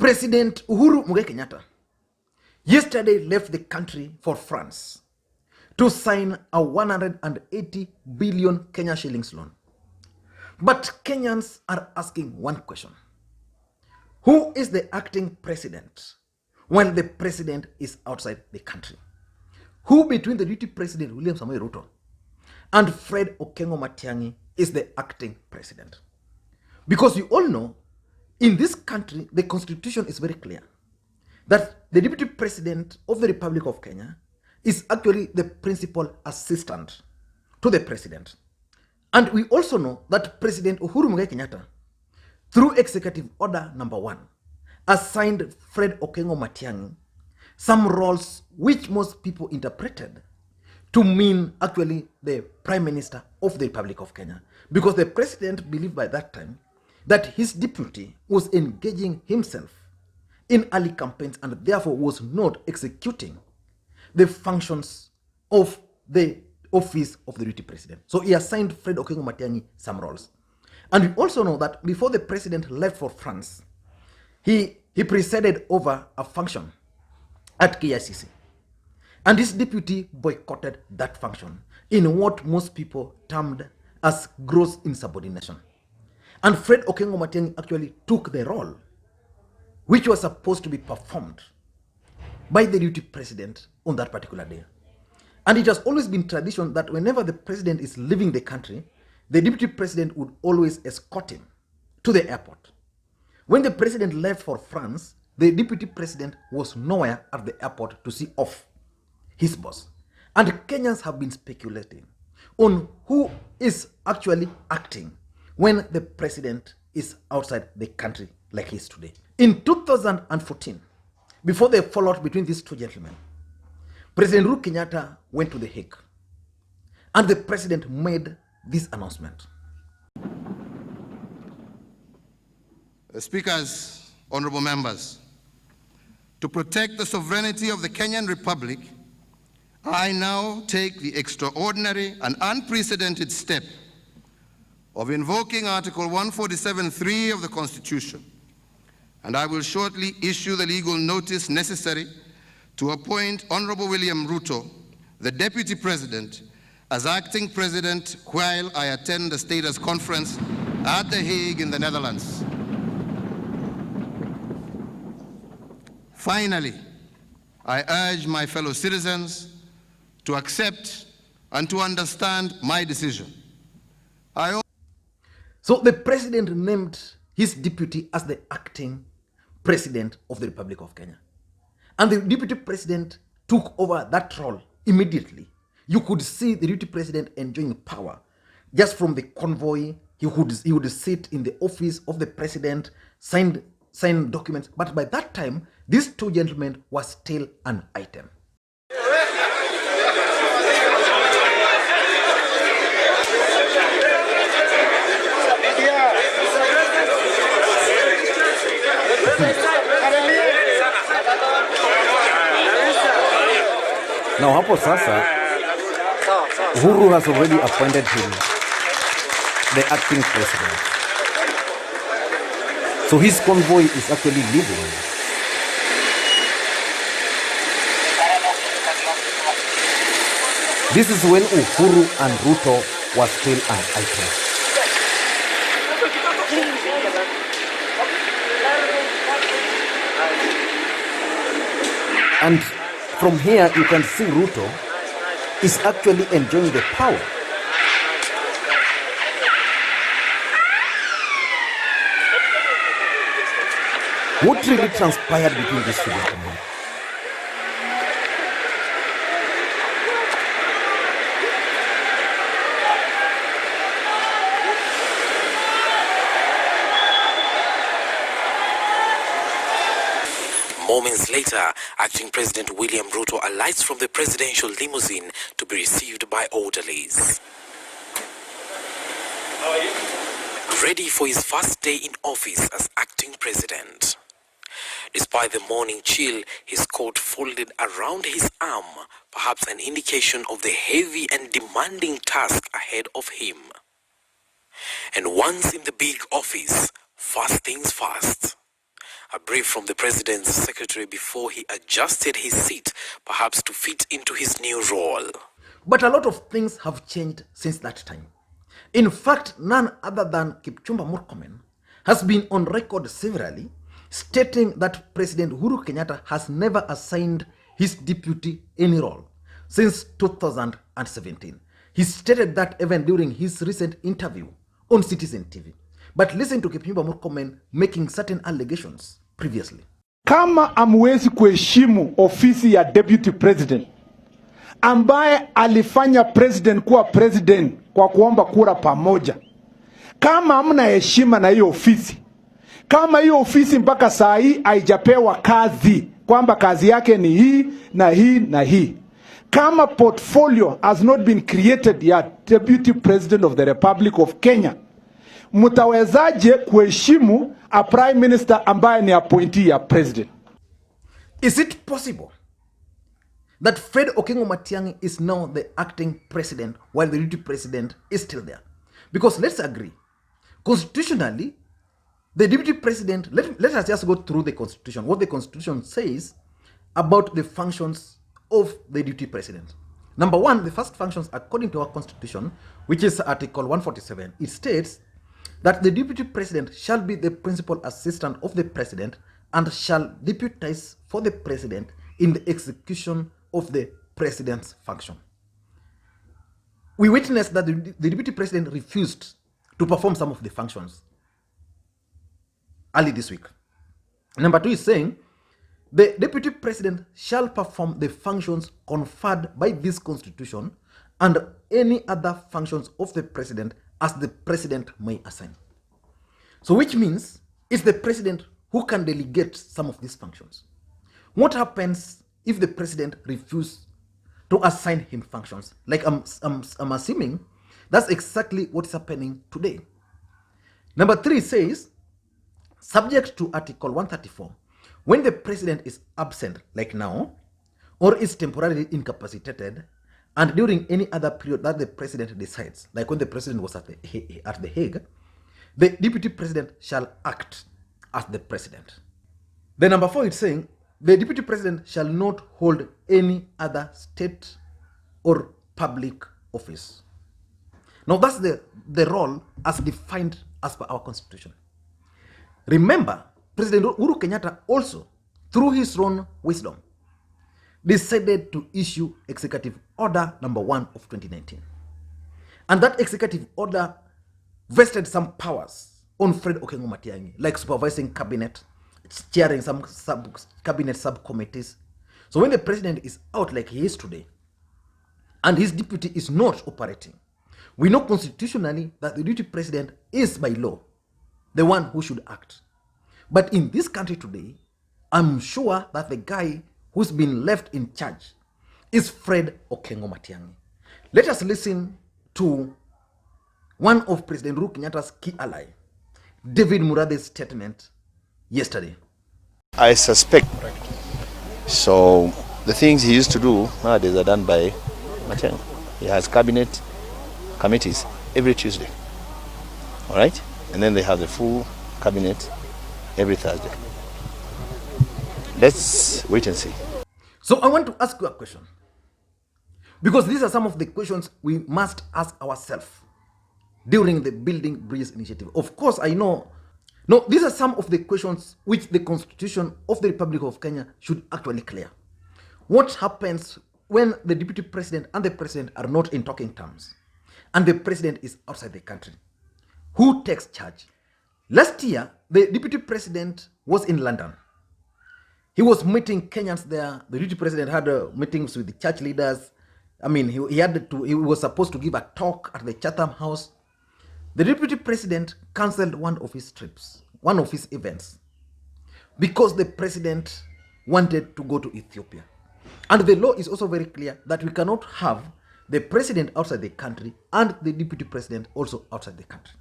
President Uhuru Kenyatta yesterday left the country for France to sign a 180 billion Kenya shillings loan. But Kenyans are asking one question. Who is the acting president when the president is outside the country? Who between the Deputy President William Ruto and Fred Matiang'i is the acting president? Because you all know, in this country, the constitution is very clear that the Deputy President of the Republic of Kenya is actually the principal assistant to the president. And we also know that President Uhuru Kenyatta, through Executive Order number 1, assigned Fred Matiang'i some roles which most people interpreted to mean actually the Prime Minister of the Republic of Kenya. Because the president believed by that time that his deputy was engaging himself in early campaigns and therefore was not executing the functions of the office of the Deputy President. So he assigned Fred Matiang'i some roles. And we also know that before the president left for France, he presided over a function at KICC. And his deputy boycotted that function in what most people termed as gross insubordination. And Fred Matiang'i actually took the role which was supposed to be performed by the Deputy President on that particular day. And it has always been tradition that whenever the president is leaving the country, the Deputy President would always escort him to the airport. When the president left for France, the Deputy President was nowhere at the airport to see off his boss. And Kenyans have been speculating on who is actually acting when the president is outside the country like he is today. In 2014, before the fallout between these two gentlemen, President Uhuru Kenyatta went to The Hague, and the president made this announcement. Speakers, honorable members, to protect the sovereignty of the Kenyan Republic, I now take the extraordinary and unprecedented step of invoking Article 147(3) of the Constitution, and I will shortly issue the legal notice necessary to appoint Honorable William Ruto, the Deputy President, as acting President while I attend the Status Conference at The Hague in the Netherlands. Finally, I urge my fellow citizens to accept and to understand my decision. So the president named his deputy as the acting president of the Republic of Kenya. And the deputy president took over that role immediately. You could see the deputy president enjoying power just from the convoy. He would sit in the office of the president, sign documents. But by that time, these two gentlemen were still an item. Now hapo sasa, Uhuru has already appointed him the acting president. So his convoy is actually leaving. This is when Uhuru and Ruto were still an item. And from here, you can see Ruto is actually enjoying the power. What really transpired between these two gentlemen? Moments later, Acting President William Ruto alights from the presidential limousine to be received by orderlies. Ready for his first day in office as acting president. Despite the morning chill, his coat folded around his arm, perhaps an indication of the heavy and demanding task ahead of him. And once in the big office, first things first. A brief from the president's secretary before he adjusted his seat, perhaps to fit into his new role. But a lot of things have changed since that time. In fact, none other than Kipchumba Murkomen has been on record severally stating that President Uhuru Kenyatta has never assigned his deputy any role since 2017. He stated that even during his recent interview on Citizen TV. But listen to Kipchumba Murkomen making certain allegations previously. Kama amwezi kuheshimu ofisi ya Deputy President ambaye alifanya president kuwa president kwa kuomba kura pamoja, kama hamna heshima na hiyo ofisi, kama hiyo ofisi mpaka saa hii haijapewa kazi, kwamba kazi yake ni hii na hii na hii, kama portfolio has not been created ya Deputy President of the Republic of Kenya, mutawezaje kuheshimu a prime minister ambaye ni appointee ya president? Is it possible that Fred Matiang'i is now the acting president while the deputy president is still there? Because let's agree, constitutionally, the deputy president, let us just go through the constitution, what the constitution says about the functions of the deputy president. Number one, the first functions according to our constitution, which is Article 147, it states that the deputy president shall be the principal assistant of the president and shall deputize for the president in the execution of the president's function. We witnessed that the deputy president refused to perform some of the functions early this week. Number two is saying the deputy president shall perform the functions conferred by this constitution and any other functions of the president as the president may assign. So which means it's the president who can delegate some of these functions. What happens if the president refuses to assign him functions? Like I'm assuming that's exactly what's happening today. Number three says, subject to Article 134, when the president is absent, like now, or is temporarily incapacitated, and during any other period that the president decides, like when the president was at the Hague, the deputy president shall act as the president. Then number four is saying, the deputy president shall not hold any other state or public office. Now that's the role as defined as per our constitution. Remember, President Uhuru Kenyatta also, through his own wisdom, decided to issue Executive Order number 1 of 2019. And that executive order vested some powers on Fred Matiang'i, like supervising cabinet, chairing some cabinet subcommittees. So when the president is out like he is today, and his deputy is not operating, we know constitutionally that the deputy president is by law the one who should act. But in this country today, I'm sure that the guy who's been left in charge is Fred Matiang'i. Let us listen to one of President Uhuru Kenyatta's key ally, David Murade's statement yesterday. I suspect. So the things he used to do nowadays are done by Matiang'i. He has cabinet committees every Tuesday. All right? And then they have the full cabinet every Thursday. Let's wait and see. So I want to ask you a question, because these are some of the questions we must ask ourselves during the Building Bridges initiative. Of course, I know. No, these are some of the questions which the Constitution of the Republic of Kenya should actually clear. What happens when the deputy president and the president are not in talking terms, and the president is outside the country? Who takes charge? Last year, the deputy president was in London. He was meeting Kenyans there. The deputy president had meetings with the church leaders. I mean, he was supposed to give a talk at the Chatham House. The deputy president cancelled one of his trips, one of his events, because the president wanted to go to Ethiopia. And the law is also very clear that we cannot have the president outside the country and the deputy president also outside the country.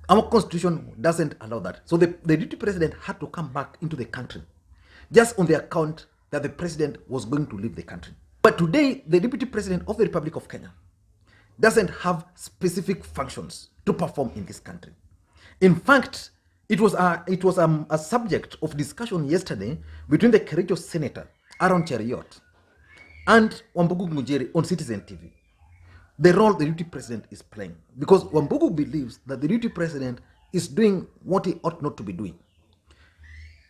Our constitution doesn't allow that. So the deputy president had to come back into the country just on the account that the president was going to leave the country. But today, the deputy president of the Republic of Kenya doesn't have specific functions to perform in this country. In fact, It was a subject of discussion yesterday between the Kericho Senator Aaron Cheriot and Wambugu Mujeri on Citizen TV. The role the deputy president is playing, because Wambugu believes that the deputy president is doing what he ought not to be doing.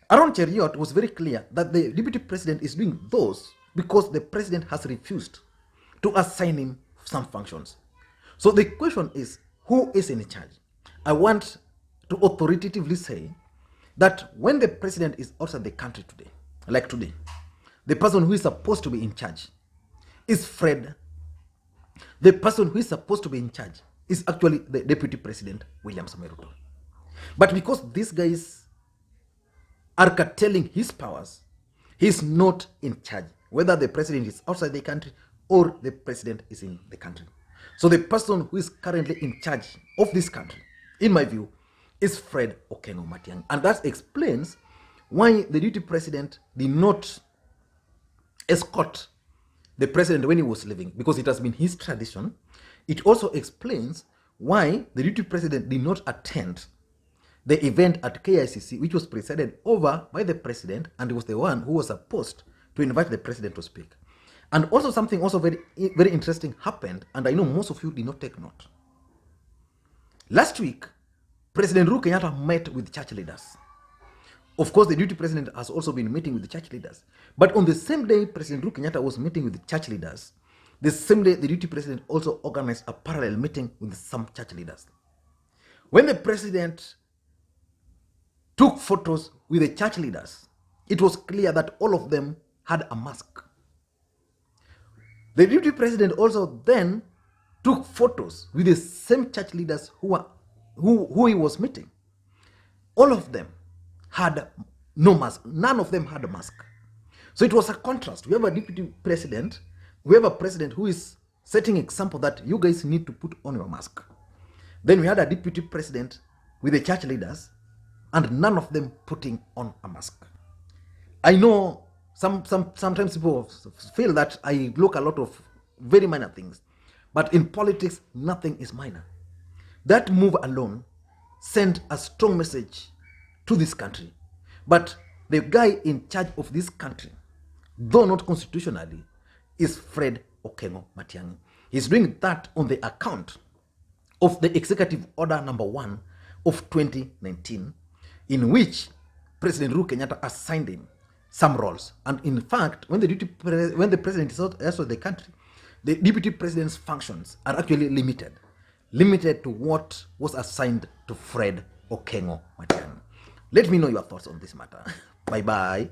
Aaron Cheriot was very clear that the deputy president is doing those because the president has refused to assign him some functions. So the question is, who is in charge? I want to authoritatively say that when the president is outside the country today, like today, the person who is supposed to be in charge is Fred. The person who is supposed to be in charge is actually the Deputy President William Ruto. But because these guys are curtailing his powers, he's not in charge, whether the president is outside the country or the president is in the country. So the person who is currently in charge of this country, in my view, is Fred Matiang'i. And that explains why the deputy president did not escort the president when he was leaving, because it has been his tradition. It also explains why the deputy president did not attend the event at KICC, which was presided over by the president, and he was the one who was supposed to invite the president to speak. And also something also very, very interesting happened, and I know most of you did not take note. Last week, President Uhuru Kenyatta met with church leaders. Of course, the deputy president has also been meeting with the church leaders. But on the same day President Uhuru Kenyatta was meeting with the church leaders, the same day the deputy president also organized a parallel meeting with some church leaders. When the president took photos with the church leaders, it was clear that all of them had a mask. The deputy president also then took photos with the same church leaders who he was meeting. All of them had no mask. None of them had a mask. So it was a contrast. We have a deputy president, we have a president who is setting example that you guys need to put on your mask. Then we had a deputy president with the church leaders, and none of them putting on a mask. I know sometimes people feel that I look a lot of very minor things, but in politics, nothing is minor. That move alone sent a strong message to this country. But the guy in charge of this country, though not constitutionally, is Fred Matiang'i. He's doing that on the account of the Executive Order number 1 of 2019, in which President Uhuru Kenyatta assigned him some roles. And in fact, when the president is out of the country, the deputy president's functions are actually limited to what was assigned to Fred Matiang'i. Let me know your thoughts on this matter. Bye-bye.